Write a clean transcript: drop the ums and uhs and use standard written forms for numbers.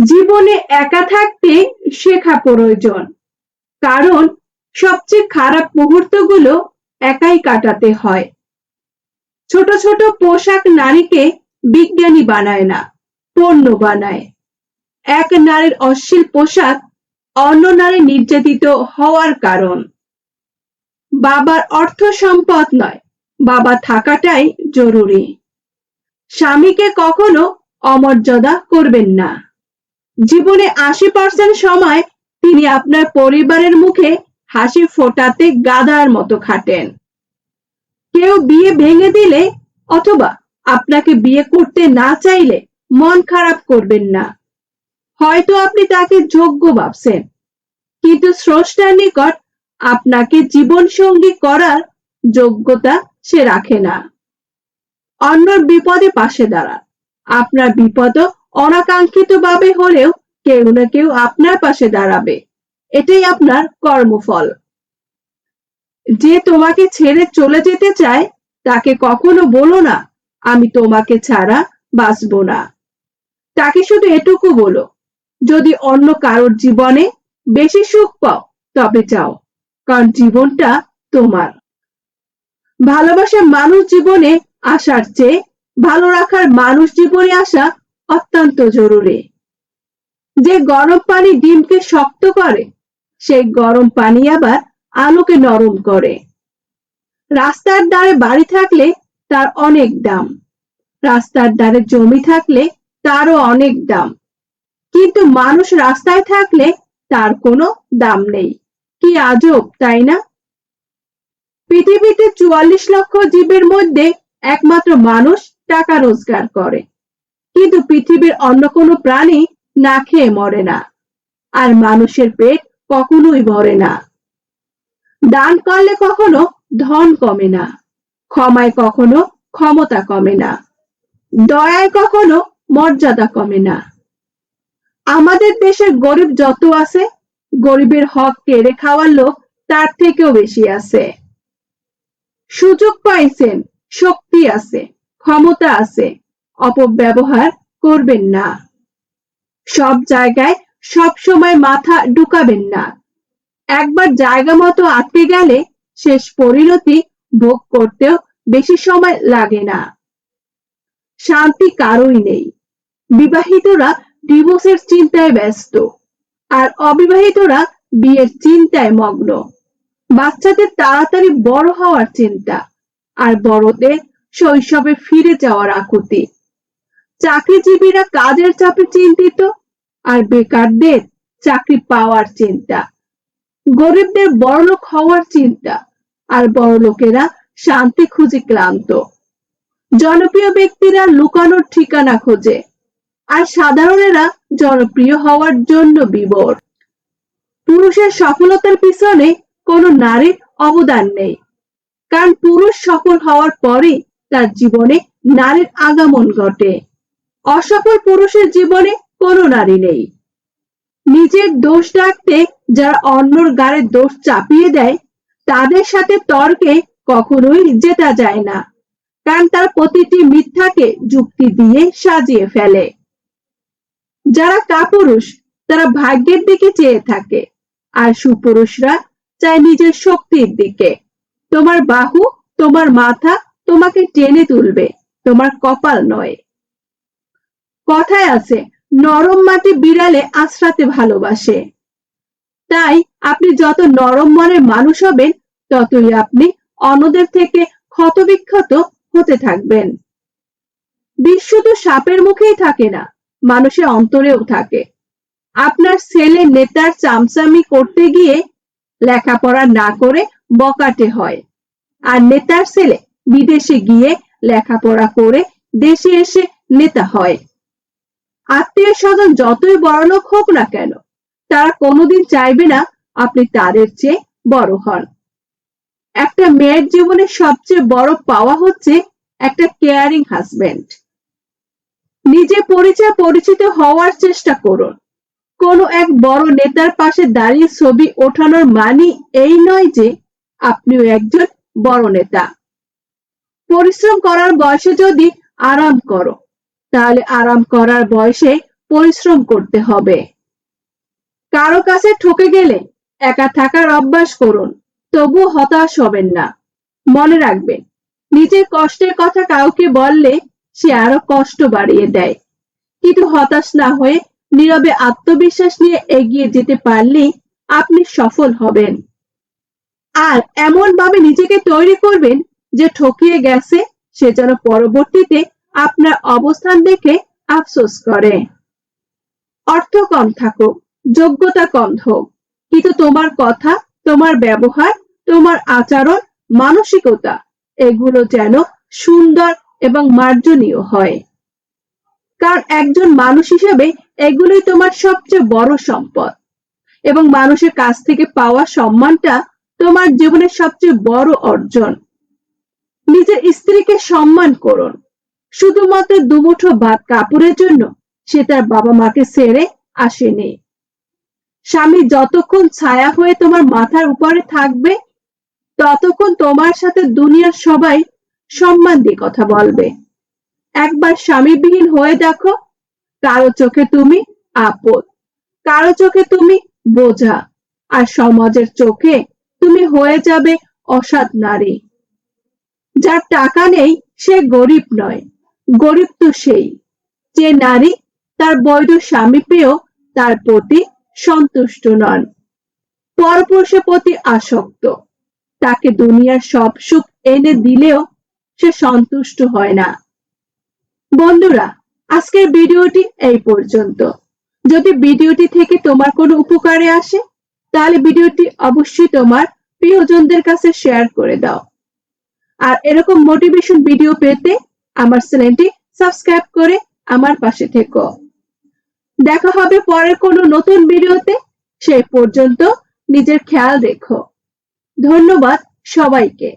জীবনে একা থাকতে শেখা প্রয়োজন, কারণ সবচেয়ে খারাপ মুহূর্তগুলো একাই কাটাতে হয়। ছোট ছোট পোশাক নারীকে বিজ্ঞানী বানায় না, পণ্য বানায়। এক নারীর অশ্লীল পোশাক অন্য নারী নির্যাতিত হওয়ার কারণ। বাবার অর্থ সম্পদ নয়, বাবা থাকাটাই জরুরি। স্বামীকে কখনো অমর্যাদা করবেন না। জীবনে ৮০% সময় তিনি আপনার পরিবারের মুখে হাসি ফোটাতে গাধার মতো খাটেন। কেউ বিয়ে ভেঙে দিলে অথবা আপনাকে বিয়ে করতে না চাইলে মন খারাপ করবেন না। হয়তো আপনি তাকে যোগ্য ভাবছেন, কিন্তু স্রষ্টার নিকট আপনাকে জীবন সঙ্গী করার যোগ্যতা সে রাখে না। অন্যর বিপদে পাশে দাঁড়ান। আপনার বিপদও অনাকাঙ্ক্ষিতভাবে হলেও কেউ না কেউ আপনার পাশে দাঁড়াবে। এটাই আপনার কর্মফল। যে তোমাকে ছেড়ে চলে যেতে চায় তাকে কখনো বলো না, আমি তোমাকে ছাড়া বাঁচব না। তাকে শুধু এটুকু বলো, যদি অন্য কারোর জীবনে বেশি সুখ পাও তবে চাও, কারণ জীবনটা তোমার। ভালোবাসার মানুষ জীবনে আসার চেয়ে ভালো রাখার মানুষ জীবনে আসা অত্যন্ত জরুরি। যে গরম পানি ডিমকে শক্ত করে, সেই গরম পানি আবার আলোকে নরম করে। রাস্তার ধারে বাড়ি থাকলে তার অনেক দাম, রাস্তার ধারে জমি থাকলে তারও অনেক দাম, কিন্তু মানুষ রাস্তায় থাকলে তার কোনো দাম নেই। কি আজব, তাই না? পৃথিবীতে ৪৪ লক্ষ জীবের মধ্যে একমাত্র মানুষ টাকা রোজগার করে, কিন্তু পৃথিবীর অন্য কোনো প্রাণী না খেয়ে মরে না, আর মানুষের পেট কখনোই ভরে না। দান করলে কখনো ধন কমে না, ক্ষমায় কখনো ক্ষমতা কমে না, দয়ায় কখনো মর্যাদা কমে না। আমাদের দেশের গরিব যত আছে, গরিবের হক কেড়ে খাওয়ার লোক তার থেকেও বেশি আছে। সুযোগ পাইছেন, শক্তি আছে, ক্ষমতা আছে, অপব্যবহার করবেন না। সব জায়গায় সব সময় মাথা ঢুকাবেন না। একবার জায়গা মতো আটকে গেলে শেষ পরিণতি ভোগ করতেও বেশি সময় লাগে না। শান্তি কারোই নেই। বিবাহিতরা ডিভোর্সের চিন্তায় ব্যস্ত, আর অবিবাহিতরা বিয়ের চিন্তায় মগ্ন। বাচ্চাদের তাড়াতাড়ি বড় হওয়ার চিন্তা, আর বড়দের শৈশবে ফিরে যাওয়ার আকুতি। চাকরিজীবীরা কাজের চাপে চিন্তিত, আর বেকারদের চাকরি পাওয়ার চিন্তা। গরিবদের বড়লোক হওয়ার চিন্তা, আর বড়লোকেরা শান্তি খুঁজে ক্লান্ত। জনপ্রিয় ব্যক্তিরা লুকানোর ঠিকানা খোঁজে, আর সাধারণেরা জনপ্রিয় হওয়ার জন্য বিভোর। পুরুষের সফলতার পিছনে কোনো নারীর অবদান নেই, কারণ পুরুষ সফল হওয়ার পরে তার জীবনে নারীর আগমন ঘটে। অসফল পুরুষের জীবনে কোনো নারী নেই। নিজের দোষ ঢাকতে যারা অন্যর ঘাড়ে দোষ চাপিয়ে দেয়, তাদের সাথে তর্কে কখনোই জেতা যায় না, কারণ তার প্রতিটি মিথ্যাকে যুক্তি দিয়ে সাজিয়ে ফেলে। যারা কাপুরুষ তারা ভাগ্যের দিকে চেয়ে থাকে, আর সুপুরুষরা চায় নিজের শক্তির দিকে। তোমার বাহু, তোমার মাথা তোমাকে টেনে তুলবে, তোমার কপাল নয়। কথায় আছে, নরম মাটি বিড়ালে আছড়াতে ভালোবাসে। তাই আপনি যত নরম মনের মানুষ হবেন, ততই আপনি অন্যদের থেকে ক্ষতবিক্ষত হতে থাকবেন। বিষ শুধু সাপের মুখেই থাকে না, মানুষের অন্তরেও থাকে। আপনার ছেলে নেতার চামচামি করতে গিয়ে লেখাপড়া না করে বকাটে হয়, আর নেতার ছেলে বিদেশে গিয়ে লেখাপড়া করে দেশে এসে নেতা হয়। আত্মীয় স্বজন যতই বড়লোক হোক না কেন, তারা কোনোদিন চাইবে না আপনি তাদের চেয়ে বড় হন। একটা মেয়ের জীবনে সবচেয়ে বড় পাওয়া হচ্ছে একটা কেয়ারিং হাজবেন্ড। নিজে পরিচিত হওয়ার চেষ্টা করুন। কোনো এক বড় নেতার পাশে দাঁড়িয়ে ছবি ওঠানোর মানে এই নয় যে আপনিও একজন বড় নেতা। পরিশ্রম করার বয়সে যদি আরাম করো, তাহলে আরাম করার বয়সে পরিশ্রম করতে হবে। কারো কাছে ঠকে গেলে একা থাকার অভ্যাস করুন, তবুও হতাশ হবেন না। মনে রাখবেন, নিজের কষ্টের কথা কাউকে বললে সে আরো কষ্ট বাড়িয়ে দেয়। কিন্তু হতাশ না হয়ে নীরবে আত্মবিশ্বাস নিয়ে এগিয়ে যেতে পারলেই আপনি সফল হবেন। আর এমন ভাবে নিজেকে তৈরি করবেন যে ঠকিয়ে গেছে সে যেন পরবর্তীতে আপনার অবস্থান দেখে আফসোস করে। অর্থ কম থাকুক, যোগ্যতা কম হোক, কিন্তু তোমার কথা, তোমার ব্যবহার, তোমার আচরণ, মানসিকতা এগুলো যেন সুন্দর এবং মার্জনীয় হয়। কারণ একজন মানুষ হিসেবে এগুলোই তোমার সবচেয়ে বড় সম্পদ, এবং মানুষের কাছ থেকে পাওয়া সম্মানটা তোমার জীবনের সবচেয়ে বড় অর্জন। নিজের স্ত্রীকে সম্মান করুন। শুধুমাত্র দুমুঠো ভাত কাপড়ের জন্য সে তার বাবা মাকে ছেড়ে আসেনি। স্বামী যতক্ষণ ছায়া হয়ে তোমার মাথার উপরে থাকবে, ততক্ষণ তোমার সাথে দুনিয়ার সবাই সম্মান দিয়ে কথা বলবে। একবার স্বামীবিহীন হয়ে দেখো, কারো চোখে তুমি আপদ, কারো চোখে তুমি বোঝা, আর সমাজের চোখে তুমি হয়ে যাবে অসৎ নারী। যার টাকা নেই সে গরিব নয়, গরিব তো সেই যে নারী তার বৈধ স্বামী পেয়েও তার প্রতি সন্তুষ্ট নন, পরপুরুষের প্রতি আসক্ত। তাকে দুনিয়ার সব সুখ এনে দিলেও সে সন্তুষ্ট হয় না। বন্ধুরা, আজকের ভিডিওটি এই পর্যন্ত। যদি ভিডিওটি থেকে তোমার কোনো উপকারে আসে, তাহলে ভিডিওটি অবশ্যই তোমার প্রিয়জনদের কাছে শেয়ার করে দাও। আর এরকম মোটিভেশন ভিডিও পেতে আমার চ্যানেলটি সাবস্ক্রাইব করে আমার পাশে থেকো। দেখা হবে পরের কোনো নতুন ভিডিওতে। সেই পর্যন্ত নিজের খেয়াল রেখো। ধন্যবাদ সবাইকে।